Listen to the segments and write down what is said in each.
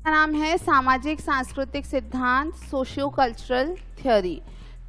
का नाम है सामाजिक सांस्कृतिक सिद्धांत, socio cultural theory.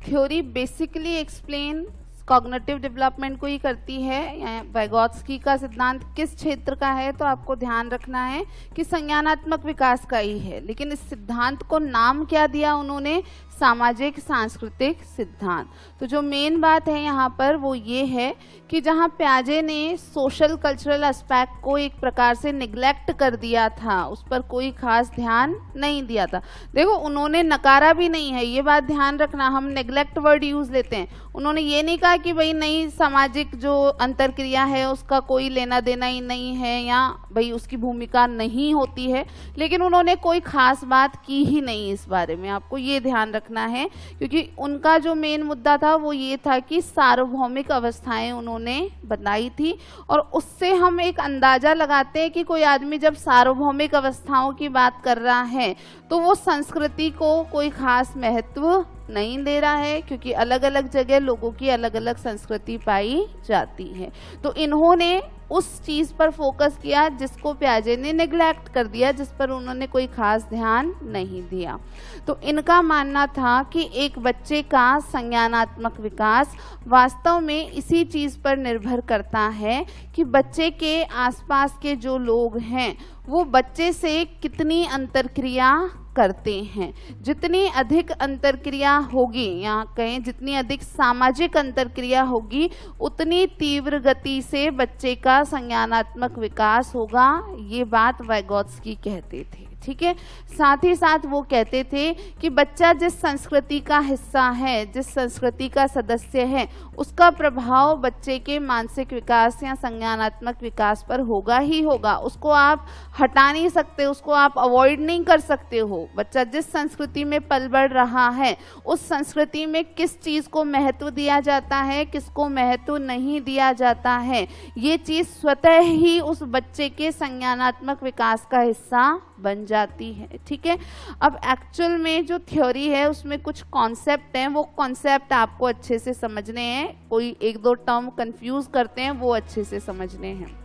Theory basically explain cognitive development को ही करती है। वाइगोत्स्की का सिद्धांत किस क्षेत्र का है, तो आपको ध्यान रखना है कि संज्ञानात्मक विकास का ही है, लेकिन इस सिद्धांत को नाम क्या दिया उन्होंने, सामाजिक सांस्कृतिक सिद्धांत। तो जो मेन बात है यहाँ पर वो ये है कि जहाँ प्याजे ने सोशल कल्चरल एस्पेक्ट को एक प्रकार से निग्लेक्ट कर दिया था, उस पर कोई खास ध्यान नहीं दिया था। देखो, उन्होंने नकारा भी नहीं है, ये बात ध्यान रखना, हम नेग्लेक्ट वर्ड यूज लेते हैं। उन्होंने ये नहीं कहा कि भाई नहीं, सामाजिक जो अंतरक्रिया है उसका कोई लेना देना ही नहीं है या भाई उसकी भूमिका नहीं होती है, लेकिन उन्होंने कोई खास बात की ही नहीं इस बारे में, आपको ये ध्यान रखना है। क्योंकि उनका जो मेन मुद्दा था वो ये था कि सार्वभौमिक अवस्थाएं उन्होंने बताई थी, और उससे हम एक अंदाजा लगाते हैं कि कोई आदमी जब सार्वभौमिक अवस्थाओं की बात कर रहा है तो वो संस्कृति को कोई खास महत्व नहीं दे रहा है, क्योंकि अलग अलग जगह लोगों की अलग अलग संस्कृति पाई जाती है। तो इन्होंने उस चीज़ पर फोकस किया जिसको प्याजे ने नेग्लेक्ट कर दिया, जिस पर उन्होंने कोई खास ध्यान नहीं दिया। तो इनका मानना था कि एक बच्चे का संज्ञानात्मक विकास वास्तव में इसी चीज़ पर निर्भर करता है कि बच्चे के आसपास के जो लोग हैं वो बच्चे से कितनी अंतरक्रिया करते हैं। जितनी अधिक अंतरक्रिया होगी, या कहें जितनी अधिक सामाजिक अंतरक्रिया होगी, उतनी तीव्र गति से बच्चे का संज्ञानात्मक विकास होगा। ये बात वाइगोत्स्की कहते थे, ठीक है। साथ ही साथ वो कहते थे कि बच्चा जिस संस्कृति का हिस्सा है, जिस संस्कृति का सदस्य है, उसका प्रभाव बच्चे के मानसिक विकास या संज्ञानात्मक विकास पर होगा ही होगा। उसको आप हटा नहीं सकते, उसको आप अवॉइड नहीं कर सकते हो। बच्चा जिस संस्कृति में पल बढ़ रहा है, उस संस्कृति में किस चीज़ को महत्व दिया जाता है, किसको महत्व नहीं दिया जाता है, ये चीज़ स्वतः ही उस बच्चे के संज्ञानात्मक विकास का हिस्सा बन जाती है, ठीक है। अब एक्चुअल में जो थ्योरी है उसमें कुछ कॉन्सेप्ट हैं, वो कॉन्सेप्ट आपको अच्छे से समझने हैं। कोई एक दो टर्म कंफ्यूज करते हैं, वो अच्छे से समझने हैं।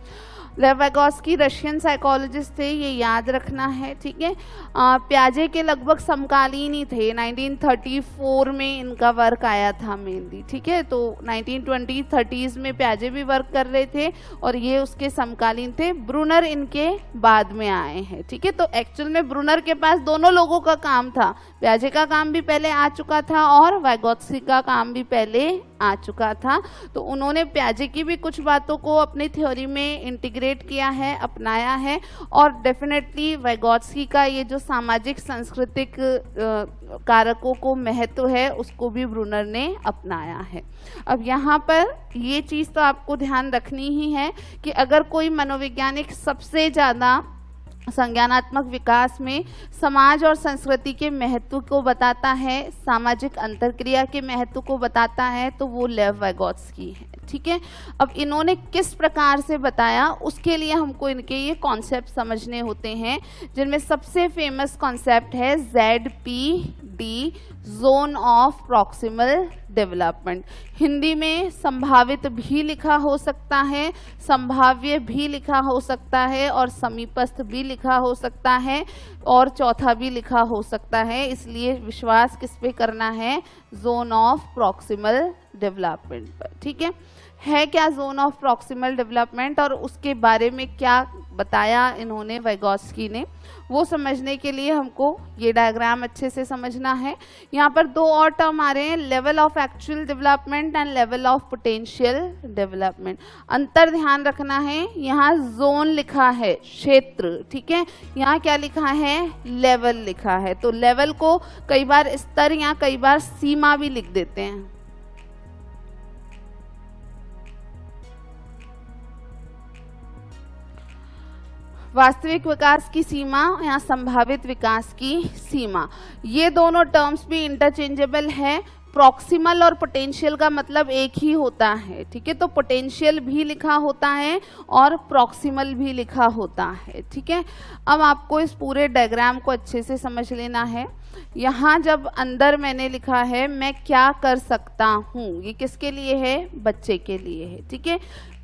लेव वाइगोत्स्की रशियन साइकोलॉजिस्ट थे, ये याद रखना है, ठीक है। प्याजे के लगभग समकालीन ही थे। 1934 में इनका वर्क आया था मेनली, ठीक है। तो 1920-30s में प्याजे भी वर्क कर रहे थे और ये उसके समकालीन थे। ब्रूनर इनके बाद में आए हैं, ठीक है। तो एक्चुअल में ब्रूनर के पास दोनों लोगों का काम था, प्याजे का काम भी पहले आ चुका था और वाइगोत्स्की का काम भी पहले आ चुका था। तो उन्होंने प्याजे की भी कुछ बातों को अपनी थ्योरी में इंटीग्रेट किया है, अपनाया है, और डेफिनेटली वाइगोत्स्की का ये जो सामाजिक सांस्कृतिक कारकों को महत्व है उसको भी ब्रूनर ने अपनाया है। अब यहाँ पर ये चीज़ तो आपको ध्यान रखनी ही है कि अगर कोई मनोवैज्ञानिक सबसे ज़्यादा संज्ञानात्मक विकास में समाज और संस्कृति के महत्व को बताता है, सामाजिक अंतरक्रिया के महत्व को बताता है, तो वो लेव वाइगोत्स्की है, ठीक है। अब इन्होंने किस प्रकार से बताया, उसके लिए हमको इनके ये कॉन्सेप्ट समझने होते हैं, जिनमें सबसे फेमस कॉन्सेप्ट है ZPD, zone of proximal development. Hindi में संभावित भी लिखा हो सकता है, संभाव्य भी लिखा हो सकता है, और समीपस्थ भी लिखा हो सकता है, और चौथा भी लिखा हो सकता है। इसलिए विश्वास किस पे करना है, जोन ऑफ प्रॉक्सिमल डेवलपमेंट पर, ठीक है क्या जोन ऑफ प्रॉक्सिमल डेवलपमेंट और उसके बारे में क्या बताया इन्होंने वाइगोत्स्की ने, वो समझने के लिए हमको ये डायग्राम अच्छे से समझना है। यहाँ पर दो और टर्म आ रहे हैं, level of actual development and level of potential development. अंतर ध्यान रखना है, यहाँ जोन लिखा है, क्षेत्र, ठीक है, यहाँ क्या लिखा है, लेवल लिखा है। तो लेवल को कई बार स्तर या कई बार सीमा भी लिख देते हैं। वास्तविक विकास की सीमा या संभावित विकास की सीमा, ये दोनों टर्म्स भी इंटरचेंजेबल है। प्रॉक्सिमल और पोटेंशियल का मतलब एक ही होता है, ठीक है। तो पोटेंशियल भी लिखा होता है और प्रॉक्सिमल भी लिखा होता है, ठीक है। अब आपको इस पूरे डायग्राम को अच्छे से समझ लेना है। यहाँ जब अंदर मैंने लिखा है मैं क्या कर सकता हूँ, ये किसके लिए है, बच्चे के लिए है, ठीक है।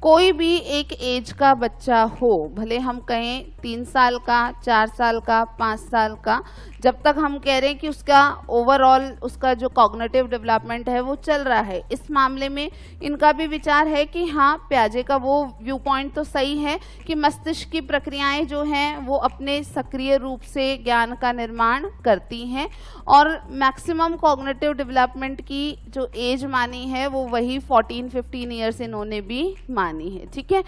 कोई भी एक एज का बच्चा हो, भले हम कहें 3 साल का, 4 साल का, 5 साल का, जब तक हम कह रहे हैं कि उसका ओवरऑल उसका जो कॉग्निटिव डेवलपमेंट है वो चल रहा है, इस मामले में इनका भी विचार है कि हाँ, प्याजे का वो व्यू पॉइंट तो सही है कि मस्तिष्क की प्रक्रियाएं जो हैं वो अपने सक्रिय रूप से ज्ञान का निर्माण करती हैं और मैक्सिमम कॉग्निटिव डेवलपमेंट की जो एज मानी है वो वही 14-15 ईयर्स इन्होंने भी मानी है। ठीक है,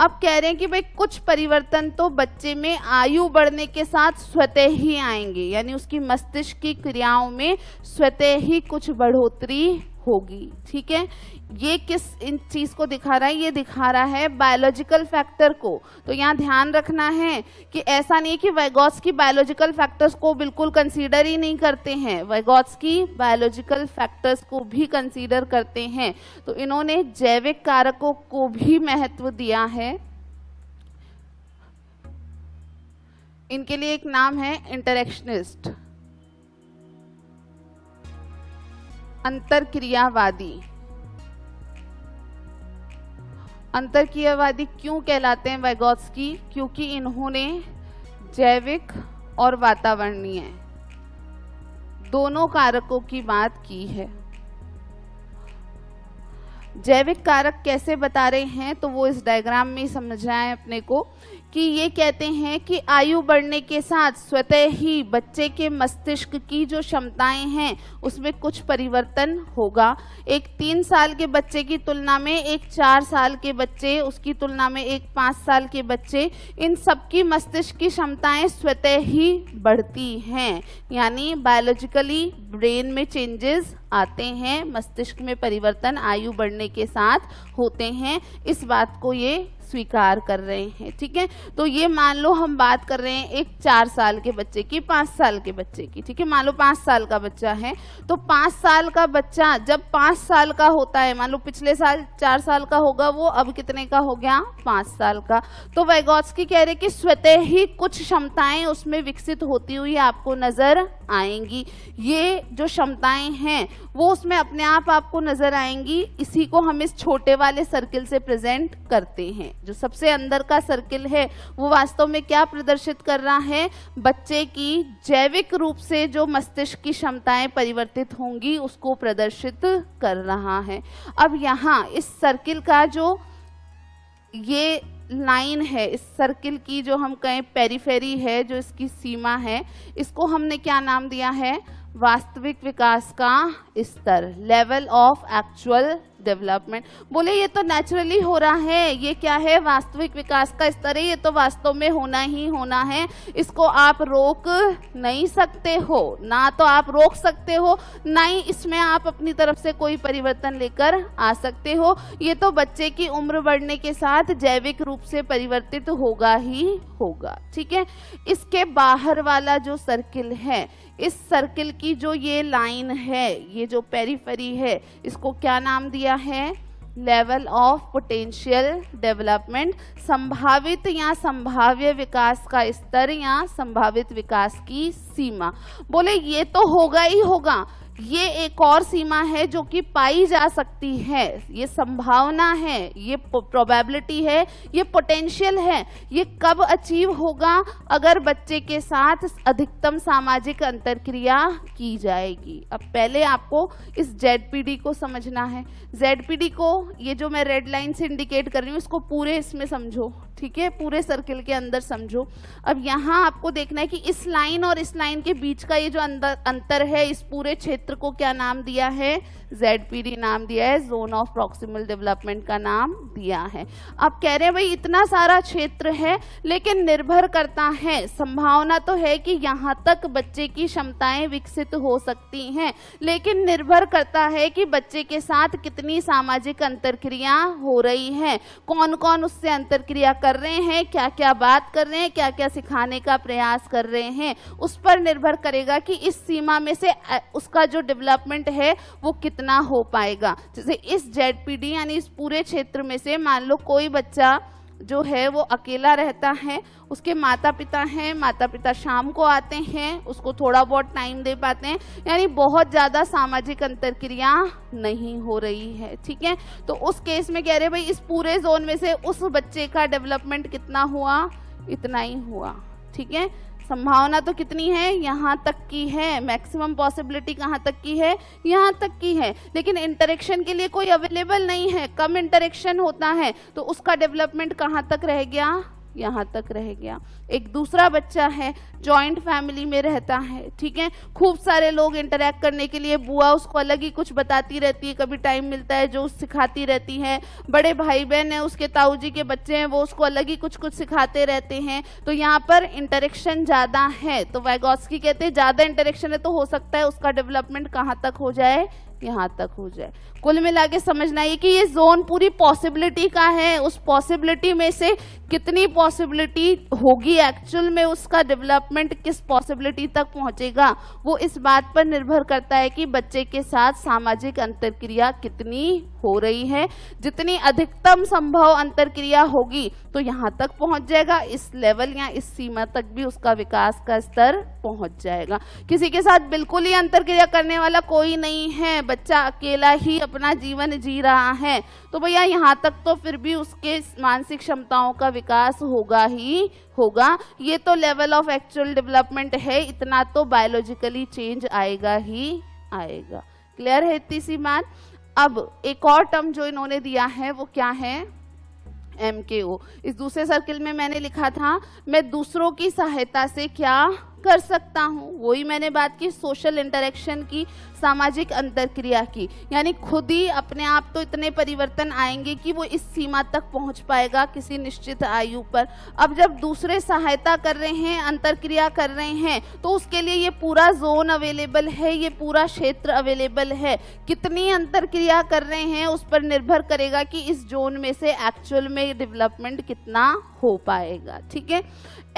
अब कह रहे हैं कि भाई कुछ परिवर्तन तो बच्चे में आयु बढ़ने के साथ स्वतः ही आएंगे, यानी उसकी मस्तिष्क की क्रियाओं में स्वतः ही कुछ बढ़ोतरी होगी। ठीक है, ये किस इन चीज को दिखा रहा है? ये दिखा रहा है बायोलॉजिकल फैक्टर को। तो यहाँ ध्यान रखना है कि ऐसा नहीं कि वाइगोत्स्की बायोलॉजिकल फैक्टर्स को बिल्कुल कंसीडर ही नहीं करते हैं, वाइगोत्स्की बायोलॉजिकल फैक्टर्स को भी कंसीडर करते हैं। तो इन्होंने जैविक कारकों को भी महत्व दिया है। इनके लिए एक नाम है इंटरेक्शनिस्ट, अंतरक्रियावादी। अंतरक्रियावादी क्यों कहलाते हैं वाइगोत्स्की? क्योंकि इन्होंने जैविक और वातावरणीय दोनों कारकों की बात की है। जैविक कारक कैसे बता रहे हैं तो वो इस डायग्राम में समझ आए अपने को कि ये कहते हैं कि आयु बढ़ने के साथ स्वतः ही बच्चे के मस्तिष्क की जो क्षमताएं हैं उसमें कुछ परिवर्तन होगा। एक 3 साल के बच्चे की तुलना में एक 4 साल के बच्चे, उसकी तुलना में एक 5 साल के बच्चे, इन सबकी मस्तिष्क की क्षमताएं स्वतः ही बढ़ती हैं, यानी बायोलॉजिकली ब्रेन में चेंजेस आते हैं, मस्तिष्क में परिवर्तन आयु बढ़ने के साथ होते हैं। इस बात को ये स्वीकार कर रहे हैं। ठीक है, तो ये मान लो हम बात कर रहे हैं एक 4 साल के बच्चे की, 5 साल के बच्चे की। ठीक है, मान लो 5 साल का बच्चा है, तो 5 साल का बच्चा जब 5 साल का होता है, मान लो पिछले साल 4 साल का होगा वो, अब कितने का हो गया? 5 साल का। तो वाइगोत्स्की कह रहे कि स्वतः ही कुछ क्षमताएं उसमें विकसित होती हुई आपको नजर आएंगी। ये जो क्षमताएं हैं वो उसमें अपने आप आपको नजर आएंगी। इसी को हम इस छोटे वाले सर्किल से प्रेजेंट करते हैं। जो सबसे अंदर का सर्किल है वो वास्तव में क्या प्रदर्शित कर रहा है? बच्चे की जैविक रूप से जो मस्तिष्क की क्षमताएं परिवर्तित होंगी उसको प्रदर्शित कर रहा है। अब यहाँ इस सर्किल का जो ये लाइन है, इस सर्किल की जो हम कहें पेरिफेरी है, जो इसकी सीमा है, इसको हमने क्या नाम दिया है? वास्तविक विकास का स्तर, लेवल ऑफ एक्चुअल डेवलपमेंट। बोले ये तो नेचुरली हो रहा है, ये क्या है? वास्तविक विकास का स्तर है, ये तो वास्तव में होना ही होना है, इसको आप रोक नहीं सकते हो। ना तो आप रोक सकते हो, ना ही इसमें आप अपनी तरफ से कोई परिवर्तन लेकर आ सकते हो। ये तो बच्चे की उम्र बढ़ने के साथ जैविक रूप से परिवर्तित होगा ही होगा। ठीक है, इसके बाहर वाला जो सर्किल है, इस सर्किल की जो ये लाइन है, ये जो पेरिफेरी है, इसको क्या नाम दिया है? लेवल ऑफ पोटेंशियल डेवलपमेंट, संभावित या संभाव्य विकास का स्तर या संभावित विकास की सीमा। बोले ये तो होगा ही होगा, ये एक और सीमा है जो कि पाई जा सकती है, ये संभावना है, ये प्रोबेबिलिटी है, ये पोटेंशियल है। ये कब अचीव होगा? अगर बच्चे के साथ अधिकतम सामाजिक अंतरक्रिया की जाएगी। अब पहले आपको इस ZPD को समझना है। ZPD को, ये जो मैं रेड लाइन से इंडिकेट कर रही हूँ, इसको पूरे इसमें समझो। ठीक है, पूरे सर्किल के अंदर समझो। अब यहाँ आपको देखना है कि इस लाइन और इस लाइन के बीच का ये जो अंतर है, इस पूरे क्षेत्र को क्या नाम दिया है? ZPD नाम दिया है, जोन ऑफ प्रॉक्सिमल डेवलपमेंट का नाम दिया है। अब कह रहे हैं भाई इतना सारा क्षेत्र है, लेकिन निर्भर करता है, संभावना तो है कि यहाँ तक बच्चे की क्षमताएं विकसित हो सकती हैं, लेकिन निर्भर करता है कि बच्चे के साथ कितनी सामाजिक अंतरक्रिया हो रही है, कौन कौन उससे अंतरक्रिया कर रहे हैं, क्या क्या बात कर रहे हैं, क्या क्या सिखाने का प्रयास कर रहे हैं, उस पर निर्भर करेगा कि इस सीमा में से उसका जो डेवलपमेंट है वो कितना हो पाएगा। जैसे इस ZPD यानी इस पूरे क्षेत्र में से मान लो कोई बच्चा जो है वो अकेला रहता है, उसके माता पिता हैं, माता पिता शाम को आते हैं, उसको थोड़ा बहुत टाइम दे पाते हैं, यानी बहुत ज़्यादा सामाजिक अंतरक्रिया नहीं हो रही है। ठीक है, तो उस केस में कह रहे भाई इस पूरे जोन में से उस बच्चे का डेवलपमेंट कितना हुआ, इतना ही हुआ। ठीक है, संभावना तो कितनी है, यहाँ तक की है, मैक्सिमम पॉसिबिलिटी कहाँ तक की है, यहाँ तक की है, लेकिन इंटरेक्शन के लिए कोई अवेलेबल नहीं है, कम इंटरेक्शन होता है, तो उसका डेवलपमेंट कहाँ तक रह गया, यहाँ तक रह गया। एक दूसरा बच्चा है, जॉइंट फैमिली में रहता है, ठीक है, खूब सारे लोग इंटरेक्ट करने के लिए, बुआ उसको अलग ही कुछ बताती रहती है, कभी टाइम मिलता है जो सिखाती रहती है, बड़े भाई बहन है उसके, ताऊ जी के बच्चे हैं वो उसको अलग ही कुछ कुछ सिखाते रहते हैं, तो यहाँ पर इंटरेक्शन ज़्यादा है। तो वाइगोत्स्की कहते हैं ज़्यादा इंटरेक्शन है तो हो सकता है उसका डेवलपमेंट कहाँ तक हो जाए, यहाँ तक हो जाए। कुल मिला के समझना है कि ये जोन पूरी पॉसिबिलिटी का है, उस पॉसिबिलिटी में से कितनी पॉसिबिलिटी होगी एक्चुअल में उसका डेवलपमेंट किस पॉसिबिलिटी तक पहुंचेगा, वो इस बात पर निर्भर करता है कि बच्चे के साथ सामाजिक अंतरक्रिया कितनी हो रही है। जितनी अधिकतम संभव अंतरक्रिया होगी तो यहाँ तक पहुंच जाएगा, इस लेवल या इस सीमा तक भी उसका विकास का स्तर पहुंच जाएगा। किसी के साथ बिल्कुल ही अंतरक्रिया करने वाला कोई नहीं है, बच्चा अकेला ही अपना जीवन जी रहा है, तो भैया यहाँ तक तो फिर भी उसके मानसिक क्षमताओं का विकास होगा ही होगा। ये तो लेवल ऑफ एक्चुअल डेवलपमेंट है, इतना तो बायोलॉजिकली चेंज आएगा ही आएगा। क्लियर है इतनी सी बात। अब एक और टर्म जो इन्होंने दिया है वो क्या है, MKO। इस दूसरे सर्किल में मैंने लिखा था मैं दूसरों की सहायता से क्या कर सकता हूँ, वही मैंने बात की सोशल इंटरेक्शन की, सामाजिक अंतरक्रिया की, यानी खुद ही अपने आप तो इतने परिवर्तन आएंगे कि वो इस सीमा तक पहुंच पाएगा किसी निश्चित आयु पर। अब जब दूसरे सहायता कर रहे हैं, अंतरक्रिया कर रहे हैं, तो उसके लिए ये पूरा जोन अवेलेबल है, ये पूरा क्षेत्र अवेलेबल है। कितनी अंतरक्रिया कर रहे हैं उस पर निर्भर करेगा कि इस जोन में से एक्चुअल में डेवलपमेंट कितना हो पाएगा। ठीक है,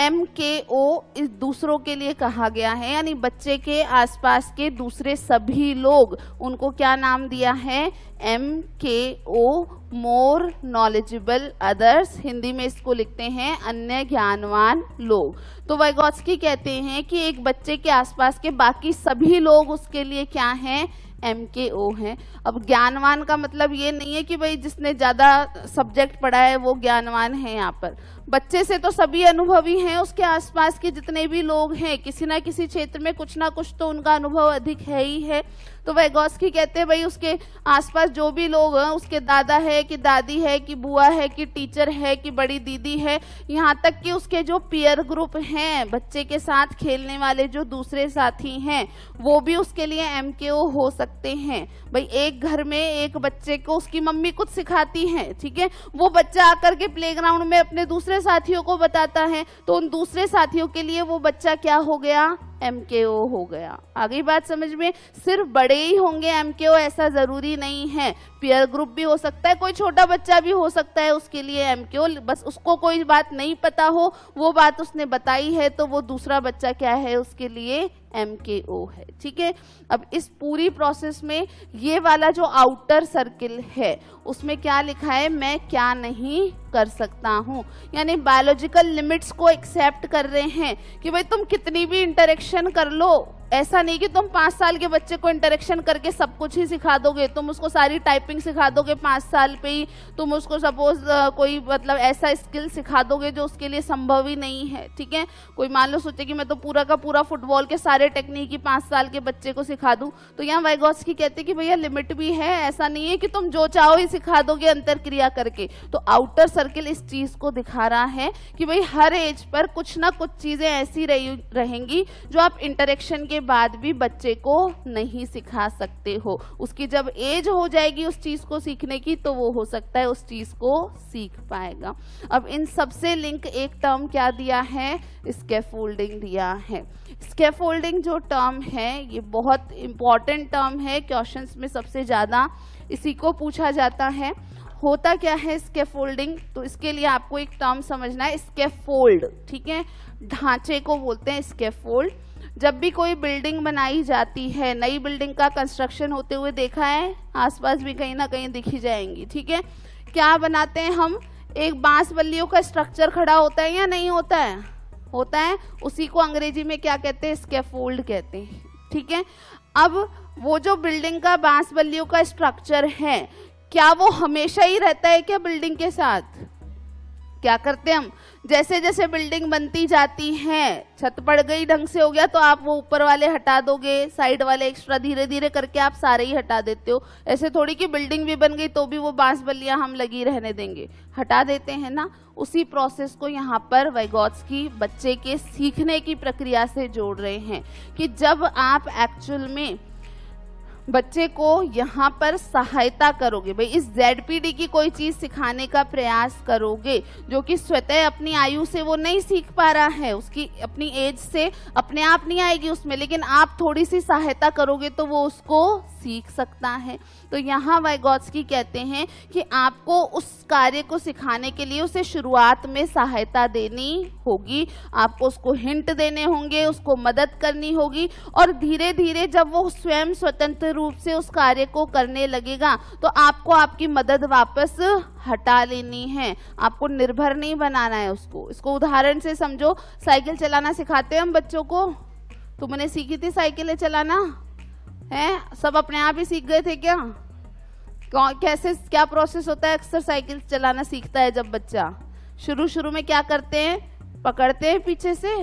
MKO इस दूसरों के लिए कहा गया है, यानी बच्चे के आसपास के दूसरे सभी लोग, उनको क्या नाम दिया है, MKO, more knowledgeable others, Hindi में इसको लिखते हैं अन्य ज्ञानवान लोग। तो वाइगोत्स्की कहते हैं कि एक बच्चे के आसपास के बाकी सभी लोग उसके लिए क्या हैं, MKO हैं। अब ज्ञानवान का मतलब ये नहीं है कि भाई जिसने ज़्यादा सब्जेक्ट पढ़ा है वो ज्ञानवान है, यहाँ पर बच्चे से तो सभी अनुभवी हैं, उसके आसपास के जितने भी लोग हैं किसी ना किसी क्षेत्र में कुछ ना कुछ तो उनका अनुभव अधिक है ही है। तो वाइगोत्स्की कहते हैं भाई उसके आसपास जो भी लोग हैं, उसके दादा है कि दादी है कि बुआ है कि टीचर है कि बड़ी दीदी है, यहाँ तक कि उसके जो पीयर ग्रुप हैं, बच्चे के साथ खेलने वाले जो दूसरे साथी हैं, वो भी उसके लिए MKO हो सकते हैं। भाई एक घर में एक बच्चे को उसकी मम्मी कुछ सिखाती है, ठीक है, वो बच्चा आकर के प्लेग्राउंड में अपने दूसरे साथियों को बताता है, तो उन दूसरे साथियों के लिए वो बच्चा क्या हो गया, MKO हो गया। आगे बात समझ में, सिर्फ बड़े ही होंगे MKO ऐसा जरूरी नहीं है, पीयर ग्रुप भी हो सकता है, कोई छोटा बच्चा भी हो सकता है उसके लिए MKO, बस उसको कोई बात नहीं पता हो, वो बात उसने बताई है तो वो दूसरा बच्चा क्या है, उसके लिए MKO है। ठीक है, अब इस पूरी प्रोसेस में ये वाला जो आउटर सर्किल है उसमें क्या लिखा है, मैं क्या नहीं कर सकता हूँ, यानी बायोलॉजिकल लिमिट्स को एक्सेप्ट कर रहे हैं कि भाई तुम कितनी भी इंटरेक्शन कर लो, ऐसा नहीं कि तुम 5 साल के बच्चे को इंटरेक्शन करके सब कुछ ही सिखा दोगे, तुम उसको सारी टाइपिंग सिखा दोगे 5 साल पे ही, तुम उसको सपोज कोई मतलब ऐसा स्किल सिखा दोगे जो उसके लिए संभव ही नहीं है। ठीक है, कोई मान लो सोचे कि मैं तो पूरा का पूरा फुटबॉल के सारे टेक्निक ही 5 साल के बच्चे को सिखा दूं, तो यहाँ वाइगोत्स्की कहते हैं कि भैया लिमिट भी है, ऐसा नहीं है कि तुम जो चाहो ही सिखा दोगे अंतरक्रिया करके। तो आउटर सर्किल इस चीज को दिखा रहा है कि भाई हर एज पर कुछ ना कुछ चीजें ऐसी रहेंगी जो आप इंटरेक्शन के बाद भी बच्चे को नहीं सिखा सकते हो। उसकी जब एज हो जाएगी उस चीज को सीखने की तो वो हो सकता है उस चीज को सीख पाएगा। अब इन सबसे लिंक एक टर्म क्या दिया है, स्कैफोल्डिंग दिया है। स्कैफोल्डिंग जो टर्म है ये बहुत इंपॉर्टेंट टर्म है, क्वेश्चंस में सबसे ज्यादा इसी को पूछा जाता है। होता क्या है स्कैफोल्डिंग, तो इसके लिए आपको एक टर्म समझना है, स्कैफोल्ड। ठीक है, ढांचे को बोलते हैं स्कैफोल्ड। जब भी कोई बिल्डिंग बनाई जाती है, नई बिल्डिंग का कंस्ट्रक्शन होते हुए देखा है, आसपास भी कहीं ना कहीं दिख ही जाएंगी। ठीक है, क्या बनाते हैं हम, एक बांस बल्लियों का स्ट्रक्चर खड़ा होता है या नहीं होता है? होता है। उसी को अंग्रेजी में क्या कहते हैं? स्कैफोल्ड कहते हैं। ठीक है, अब वो जो बिल्डिंग का बांस बल्लियों का स्ट्रक्चर है, क्या वो हमेशा ही रहता है क्या बिल्डिंग के साथ? क्या करते हैं हम, जैसे जैसे बिल्डिंग बनती जाती है, छत पड़ गई, ढंग से हो गया तो आप वो ऊपर वाले हटा दोगे, साइड वाले एक्स्ट्रा धीरे धीरे करके आप सारे ही हटा देते हो। ऐसे थोड़ी कि बिल्डिंग भी बन गई तो भी वो बांस बल्लियां हम लगी रहने देंगे, हटा देते हैं ना। उसी प्रोसेस को यहाँ पर वाइगोत्स्की बच्चे के सीखने की प्रक्रिया से जोड़ रहे हैं कि जब आप एक्चुअल में बच्चे को यहाँ पर सहायता करोगे, भाई इस ZPD की कोई चीज सिखाने का प्रयास करोगे जो कि स्वतः अपनी आयु से वो नहीं सीख पा रहा है, उसकी अपनी एज से अपने आप नहीं आएगी उसमें, लेकिन आप थोड़ी सी सहायता करोगे तो वो उसको सीख सकता है। तो यहाँ वाइगोत्स्की कहते हैं कि आपको उस कार्य को सिखाने के लिए उसे शुरुआत में सहायता देनी होगी, आपको उसको हिंट देने होंगे, उसको मदद करनी होगी, और धीरे धीरे जब वो स्वयं स्वतंत्र रूप से उस कार्य को करने लगेगा तो आपको आपकी मदद वापस हटा लेनी है, आपको निर्भर नहीं बनाना है उसको। इसको उदाहरण से समझो, साइकिल चलाना सिखाते हैं हम बच्चों को, तुमने सीखी थी साइकिलें चलाना है? सब अपने आप ही सीख गए थे क्या? कैसे, क्या प्रोसेस होता है? अक्सर साइकिल चलाना सीखता है जब बच्चा, शुरू में क्या करते हैं? पकड़ते हैं पीछे से,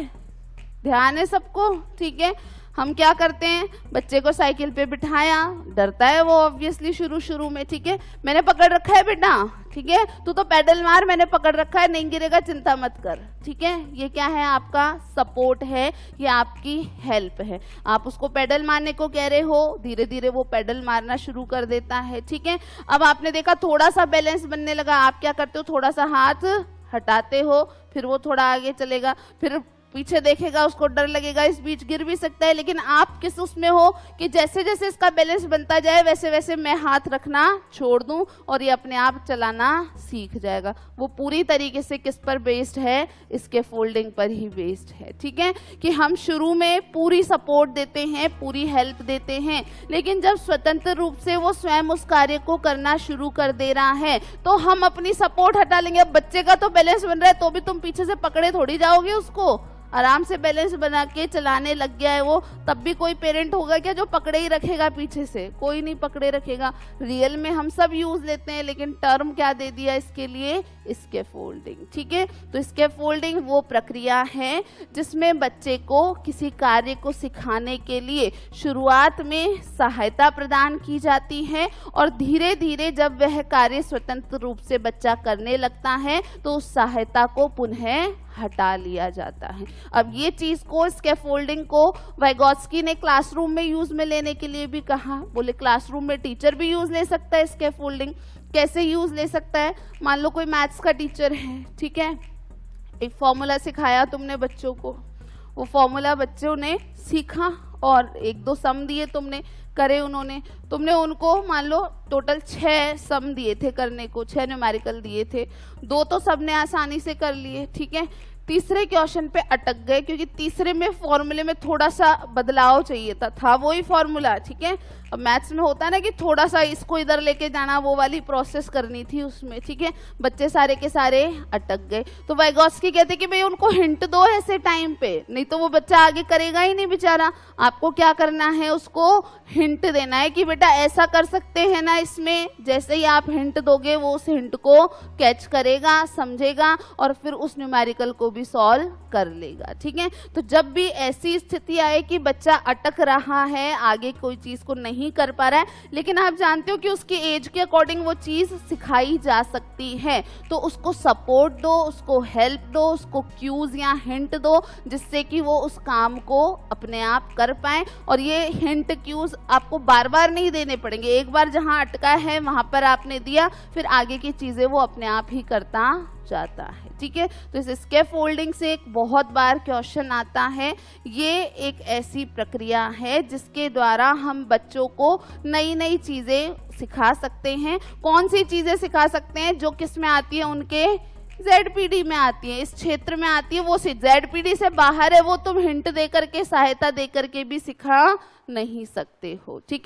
ध्यान है सबको? ठीक है, हम क्या करते हैं? बच्चे को साइकिल पे बिठाया, डरता है वो ऑब्वियसली शुरू में, ठीक है, मैंने पकड़ रखा है बेटा, ठीक है, तू तो पैडल मार, मैंने पकड़ रखा है, नहीं गिरेगा, चिंता मत कर, ठीक है। ये क्या है? आपका सपोर्ट है, ये आपकी हेल्प है। आप उसको पैडल मारने को कह रहे हो, धीरे धीरे वो पैडल मारना शुरू कर देता है, ठीक है। अब आपने देखा थोड़ा सा बैलेंस बनने लगा, आप क्या करते हो? थोड़ा सा हाथ हटाते हो, फिर वो थोड़ा आगे चलेगा, फिर पीछे देखेगा, उसको डर लगेगा, इस बीच गिर भी सकता है, लेकिन आप किस उसमें हो कि जैसे जैसे इसका बैलेंस बनता जाए वैसे वैसे मैं हाथ रखना छोड़ दूं और ये अपने आप चलाना सीख जाएगा। वो पूरी तरीके से किस पर बेस्ड है? इसके फोल्डिंग पर ही बेस्ड है, ठीक है, कि हम शुरू में पूरी सपोर्ट देते हैं, पूरी हेल्प देते हैं, लेकिन जब स्वतंत्र रूप से वो स्वयं उस कार्य को करना शुरू कर दे रहा है तो हम अपनी सपोर्ट हटा लेंगे। अब बच्चे का तो बैलेंस बन रहा है तो भी तुम पीछे से पकड़े थोड़ी जाओगे उसको, आराम से बैलेंस बना के चलाने लग गया है वो, तब भी कोई पेरेंट होगा क्या जो पकड़े ही रखेगा पीछे से? कोई नहीं पकड़े रखेगा। रियल में हम सब यूज लेते हैं, लेकिन टर्म क्या दे दिया इसके लिए? स्कैफोल्डिंग, ठीक है। तो स्कैफोल्डिंग वो प्रक्रिया है जिसमें बच्चे को किसी कार्य को सिखाने के लिए शुरुआत में सहायता प्रदान की जाती है और धीरे धीरे जब वह कार्य स्वतंत्र रूप से बच्चा करने लगता है तो उस सहायता को पुनः हटा लिया जाता है। अब ये चीज को, स्कैफोल्डिंग को वाइगोत्स्की ने क्लासरूम में यूज में लेने के लिए भी कहा। बोले क्लासरूम में टीचर भी यूज ले सकता है स्कैफोल्डिंग। कैसे यूज ले सकता है? मान लो कोई मैथ्स का टीचर है, ठीक है, एक फॉर्मूला सिखाया तुमने बच्चों को, वो फॉर्मूला बच्चों ने सीखा और एक दो सम दिए तुमने, करे उन्होंने, तुमने उनको मान लो टोटल 6 सम दिए थे करने को, 6 न्यूमेरिकल दिए थे, 2 तो सबने आसानी से कर लिए, ठीक है। तीसरे क्वेश्चन पे अटक गए क्योंकि तीसरे में फॉर्मूले में थोड़ा सा बदलाव चाहिए था वही फॉर्मूला, ठीक है। अब मैथ्स में होता है ना कि थोड़ा सा इसको इधर लेके जाना, वो वाली प्रोसेस करनी थी उसमें, ठीक है। बच्चे सारे के सारे अटक गए तो वाइगोत्स्की कहते कि भाई उनको हिंट दो ऐसे टाइम पे, नहीं तो वो बच्चा आगे करेगा ही नहीं बेचारा। आपको क्या करना है? उसको हिंट देना है कि बेटा ऐसा कर सकते हैं ना इसमें। जैसे ही आप हिंट दोगे वो उस हिंट को कैच करेगा, समझेगा और फिर उस न्यूमेरिकल को भी सॉल्व कर लेगा, ठीक है। तो जब भी ऐसी स्थिति आए कि बच्चा अटक रहा है, आगे कोई चीज को नहीं कर पा रहा है, लेकिन आप जानते हो कि उसकी एज के अकॉर्डिंग वो चीज सिखाई जा सकती है, तो उसको सपोर्ट दो, उसको हेल्प दो, उसको क्यूज या हिंट दो जिससे कि वो उस काम को अपने आप कर पाए। और ये हिंट क्यूज आपको बार बार नहीं देने पड़ेंगे, एक बार जहां अटका है वहां पर आपने दिया, फिर आगे की चीजें वो अपने आप ही करता जाता है, ठीक है। तो इस स्कैफोल्डिंग से एक बहुत बार क्वेश्चन आता है। ये एक ऐसी प्रक्रिया है जिसके द्वारा हम बच्चों को नई नई चीजें सिखा सकते हैं। कौन सी चीजें सिखा सकते हैं? जो किस में आती है? उनके ZPD में आती है, इस क्षेत्र में आती है। वो ZPD से बाहर है, वो तुम हिंट दे करके, सहायता दे करके भी सिखा नहीं सकते हो, ठीक है।